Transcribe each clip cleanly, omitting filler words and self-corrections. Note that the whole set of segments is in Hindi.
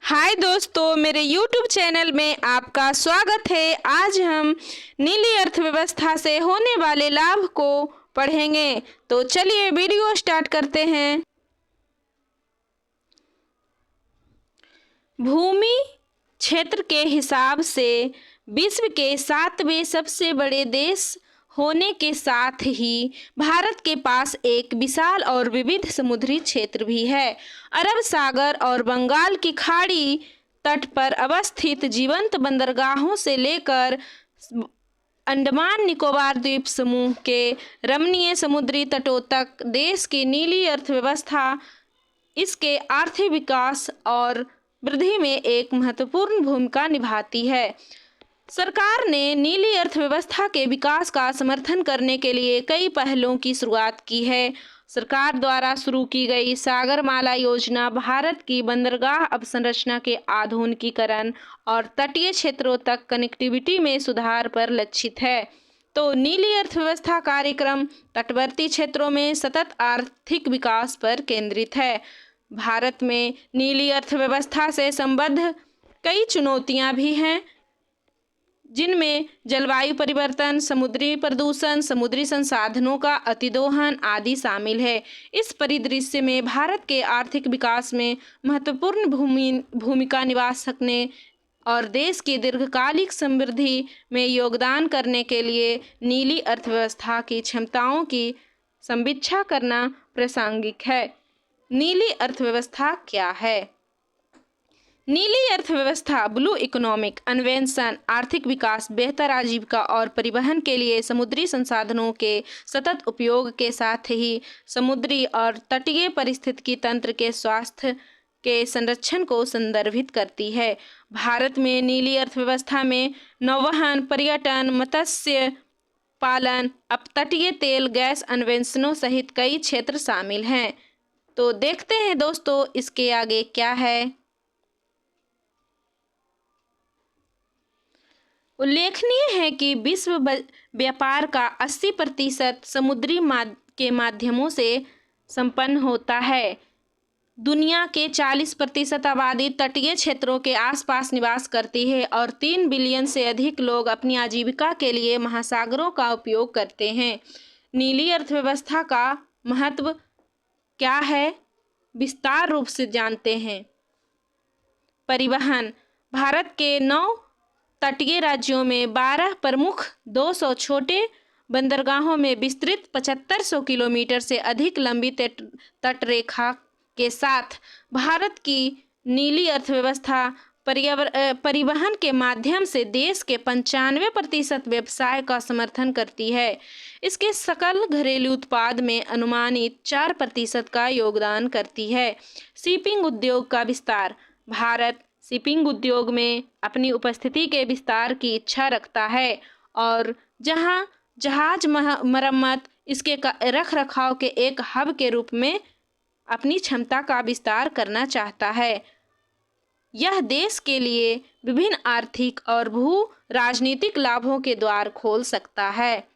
हाय दोस्तों, मेरे YouTube चैनल में आपका स्वागत है। आज हम नीली अर्थव्यवस्था से होने वाले लाभ को पढ़ेंगे। तो चलिए वीडियो स्टार्ट करते हैं। भूमि क्षेत्र के हिसाब से विश्व के 7वें सबसे बड़े देश होने के साथ ही भारत के पास एक विशाल और विविध समुद्री क्षेत्र भी है। अरब सागर और बंगाल की खाड़ी तट पर अवस्थित जीवंत बंदरगाहों से लेकर अंडमान निकोबार द्वीप समूह के रमणीय समुद्री तटों तक देश की नीली अर्थव्यवस्था इसके आर्थिक विकास और वृद्धि में एक महत्वपूर्ण भूमिका निभाती है। सरकार ने नीली अर्थव्यवस्था के विकास का समर्थन करने के लिए कई पहलों की शुरुआत की है। सरकार द्वारा शुरू की गई सागरमाला योजना भारत की बंदरगाह अवसंरचना के आधुनिकीकरण और तटीय क्षेत्रों तक कनेक्टिविटी में सुधार पर लक्षित है। तो नीली अर्थव्यवस्था कार्यक्रम तटवर्ती क्षेत्रों में सतत आर्थिक विकास पर केंद्रित है। भारत में नीली अर्थव्यवस्था से संबद्ध कई चुनौतियां भी हैं, जिनमें जलवायु परिवर्तन, समुद्री प्रदूषण, समुद्री संसाधनों का अतिदोहन आदि शामिल है। इस परिदृश्य में भारत के आर्थिक विकास में महत्वपूर्ण भूमिका निभा सकने और देश की दीर्घकालिक समृद्धि में योगदान करने के लिए नीली अर्थव्यवस्था की क्षमताओं की समीक्षा करना प्रासंगिक है। नीली अर्थव्यवस्था क्या है? नीली अर्थव्यवस्था ब्लू इकोनॉमिक अन्वेषण, आर्थिक विकास, बेहतर आजीविका और परिवहन के लिए समुद्री संसाधनों के सतत उपयोग के साथ ही समुद्री और तटीय पारिस्थितिकी तंत्र के स्वास्थ्य के संरक्षण को संदर्भित करती है। भारत में नीली अर्थव्यवस्था में नौवहन, पर्यटन, मत्स्य पालन, अपतटीय तेल गैस अन्वेषणों सहित कई क्षेत्र शामिल हैं। तो देखते हैं दोस्तों इसके आगे क्या है। उल्लेखनीय है कि विश्व व्यापार का 80% समुद्री के माध्यमों से संपन्न होता है। दुनिया के 40% आबादी तटीय क्षेत्रों के आसपास निवास करती है और 3 बिलियन से अधिक लोग अपनी आजीविका के लिए महासागरों का उपयोग करते हैं। नीली अर्थव्यवस्था का महत्व क्या है, विस्तार रूप से जानते हैं। परिवहन। भारत के 9 तटीय राज्यों में 12 प्रमुख 200 छोटे बंदरगाहों में विस्तृत 7500 किलोमीटर से अधिक लंबी तटरेखा के साथ भारत की नीली अर्थव्यवस्था परिवहन के माध्यम से देश के 95% व्यवसाय का समर्थन करती है। इसके सकल घरेलू उत्पाद में अनुमानित 4% का योगदान करती है। शिपिंग उद्योग का विस्तार। भारत शिपिंग उद्योग में अपनी उपस्थिति के विस्तार की इच्छा रखता है और जहां जहाज मरम्मत इसके रख रखाव के एक हब के रूप में अपनी क्षमता का विस्तार करना चाहता है। यह देश के लिए विभिन्न आर्थिक और भू राजनीतिक लाभों के द्वार खोल सकता है।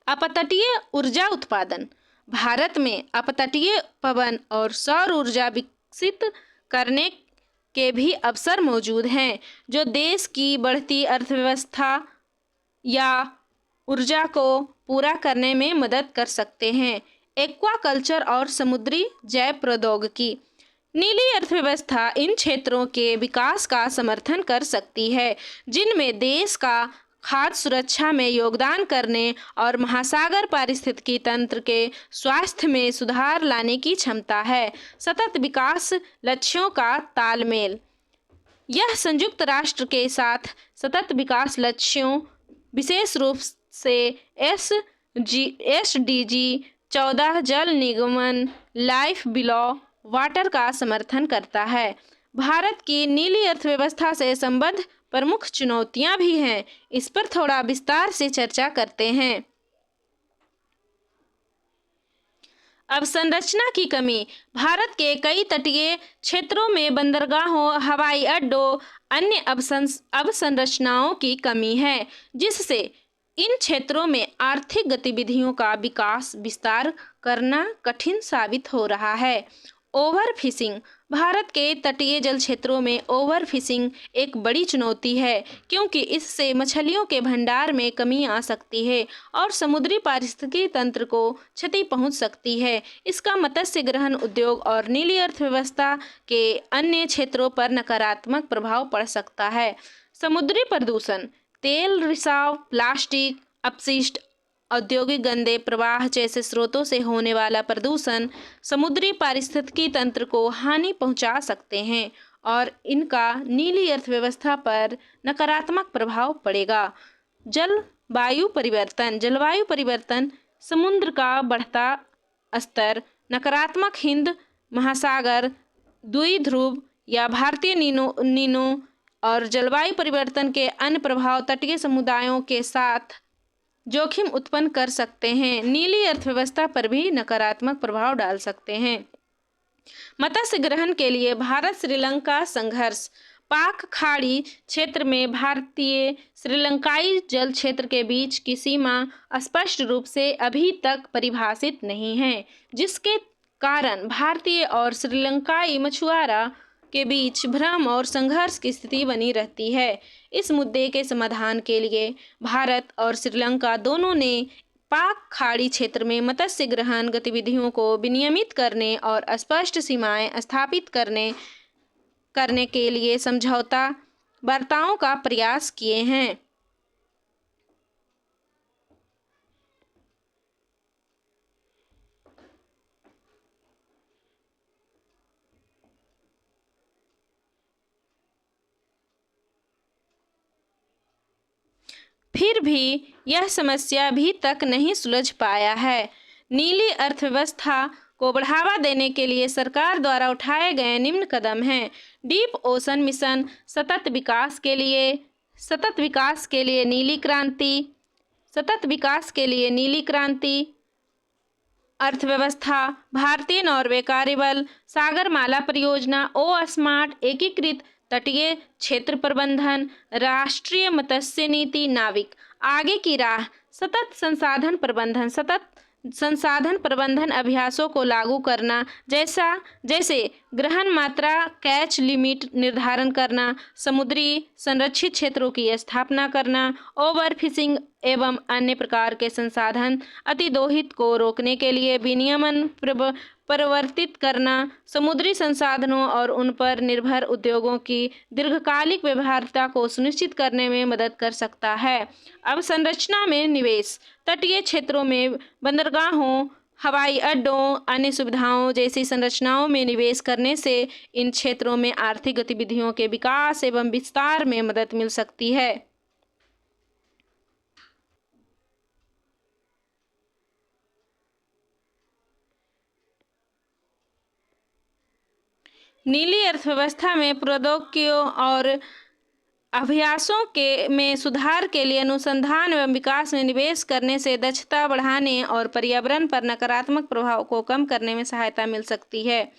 अपतटीय ऊर्जा उत्पादन। भारत में अपतटीय पवन और सौर ऊर्जा विकसित करने के भी अवसर मौजूद हैं, जो देश की बढ़ती अर्थव्यवस्था या ऊर्जा को पूरा करने में मदद कर सकते हैं। एक्वाकल्चर और समुद्री जैव प्रौद्योगिकी। नीली अर्थव्यवस्था इन क्षेत्रों के विकास का समर्थन कर सकती है, जिनमें देश का खाद्य सुरक्षा में योगदान करने और महासागर पारिस्थितिकी तंत्र के स्वास्थ्य में सुधार लाने की क्षमता है। सतत विकास लक्ष्यों का तालमेल। यह संयुक्त राष्ट्र के साथ सतत विकास लक्ष्यों, विशेष रूप से SDG 14 जल निगमन, लाइफ बिलो वाटर का समर्थन करता है। भारत की नीली अर्थव्यवस्था से संबद्ध प्रमुख चुनौतियां भी हैं, इस पर थोड़ा विस्तार से चर्चा करते हैं। अवसंरचना की कमी। भारत के कई तटीय क्षेत्रों में बंदरगाहों, हवाई अड्डों, अन्य अवसंरचनाओं की कमी है, जिससे इन क्षेत्रों में आर्थिक गतिविधियों का विस्तार करना कठिन साबित हो रहा है। ओवरफिशिंग। भारत के तटीय जल क्षेत्रों में ओवरफिशिंग एक बड़ी चुनौती है, क्योंकि इससे मछलियों के भंडार में कमी आ सकती है और समुद्री पारिस्थितिकी तंत्र को क्षति पहुंच सकती है। इसका मत्स्य ग्रहण उद्योग और नीली अर्थव्यवस्था के अन्य क्षेत्रों पर नकारात्मक प्रभाव पड़ सकता है। समुद्री प्रदूषण। तेल रिसाव, प्लास्टिक अपशिष्ट, औद्योगिक गंदे प्रवाह जैसे स्रोतों से होने वाला प्रदूषण समुद्री पारिस्थितिकी तंत्र को हानि पहुंचा सकते हैं और इनका नीली अर्थव्यवस्था पर नकारात्मक प्रभाव पड़ेगा। जलवायु परिवर्तन। जलवायु परिवर्तन समुद्र का बढ़ता स्तर, नकारात्मक हिंद महासागर, द्विध्रुव या भारतीय नीनो और जलवायु परिवर्तन के अन्य प्रभाव तटीय समुदायों के साथ जोखिम उत्पन्न कर सकते हैं, नीली अर्थव्यवस्था पर भी नकारात्मक प्रभाव डाल सकते हैं। मत्स्य ग्रहण के लिए भारत श्रीलंका संघर्ष। पाक खाड़ी क्षेत्र में भारतीय श्रीलंकाई जल क्षेत्र के बीच की सीमा स्पष्ट रूप से अभी तक परिभाषित नहीं है, जिसके कारण भारतीय और श्रीलंकाई मछुआरा के बीच भ्रम और संघर्ष की स्थिति बनी रहती है। इस मुद्दे के समाधान के लिए भारत और श्रीलंका दोनों ने पाक खाड़ी क्षेत्र में मत्स्य ग्रहण गतिविधियों को विनियमित करने और स्पष्ट सीमाएं स्थापित करने के लिए समझौता वार्ताओं का प्रयास किए हैं। फिर भी यह समस्या अभी तक नहीं सुलझ पाया है। नीली अर्थव्यवस्था को बढ़ावा देने के लिए सरकार द्वारा उठाए गए निम्न कदम हैं। डीप ओशन मिशन, सतत विकास के लिए नीली क्रांति, अर्थव्यवस्था, भारतीय नॉर्वे कार्यबल, सागरमाला परियोजना, ओ स्मार्ट, एकीकृत तटीय क्षेत्र प्रबंधन, राष्ट्रीय मत्स्य नीति, नाविक। आगे की राह। सतत संसाधन प्रबंधन अभ्यासों को लागू करना, जैसे ग्रहण मात्रा कैच लिमिट निर्धारण करना, समुद्री संरक्षित क्षेत्रों की स्थापना करना, ओवरफिशिंग एवं अन्य प्रकार के संसाधन अतिदोहित को रोकने के लिए विनियमन परिवर्तित करना, समुद्री संसाधनों और उन पर निर्भर उद्योगों की दीर्घकालिक व्यवहार्यता को सुनिश्चित करने में मदद कर सकता है। अवसंरचना में निवेश। तटीय क्षेत्रों में बंदरगाहों, हवाई अड्डों, अन्य सुविधाओं जैसी संरचनाओं में निवेश करने से इन क्षेत्रों में आर्थिक गतिविधियों के विकास एवं विस्तार में मदद मिल सकती है। नीली अर्थव्यवस्था में प्रौद्योगिकियों और अभ्यासों में सुधार के लिए अनुसंधान एवं विकास में निवेश करने से दक्षता बढ़ाने और पर्यावरण पर नकारात्मक प्रभाव को कम करने में सहायता मिल सकती है।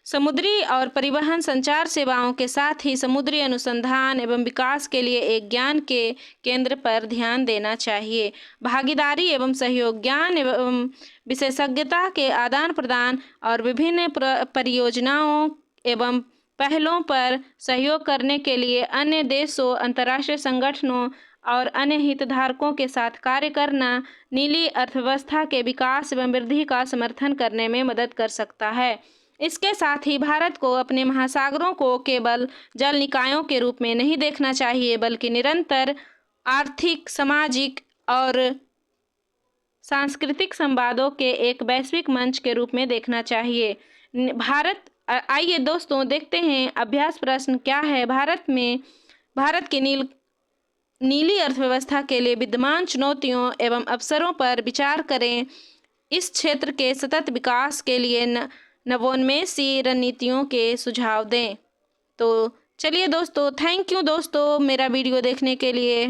समुद्री और परिवहन संचार सेवाओं के साथ ही समुद्री अनुसंधान एवं विकास के लिए एक ज्ञान के केंद्र पर ध्यान देना चाहिए। भागीदारी एवं सहयोग। ज्ञान एवं विशेषज्ञता के आदान प्रदान और विभिन्न परियोजनाओं एवं पहलों पर सहयोग करने के लिए अन्य देशों, अंतर्राष्ट्रीय संगठनों और अन्य हितधारकों के साथ कार्य करना नीली अर्थव्यवस्था के विकास एवं वृद्धि का समर्थन करने में मदद कर सकता है। इसके साथ ही भारत को अपने महासागरों को केवल जल निकायों के रूप में नहीं देखना चाहिए, बल्कि निरंतर आर्थिक, सामाजिक और सांस्कृतिक संवादों के एक वैश्विक मंच के रूप में देखना चाहिए। आइए दोस्तों देखते हैं अभ्यास प्रश्न क्या है। भारत की नीली अर्थव्यवस्था के लिए विद्यमान चुनौतियों एवं अवसरों पर विचार करें। इस क्षेत्र के सतत विकास के लिए नवोन्मेषी रणनीतियों के सुझाव दें। तो चलिए दोस्तों, थैंक यू दोस्तों मेरा वीडियो देखने के लिए।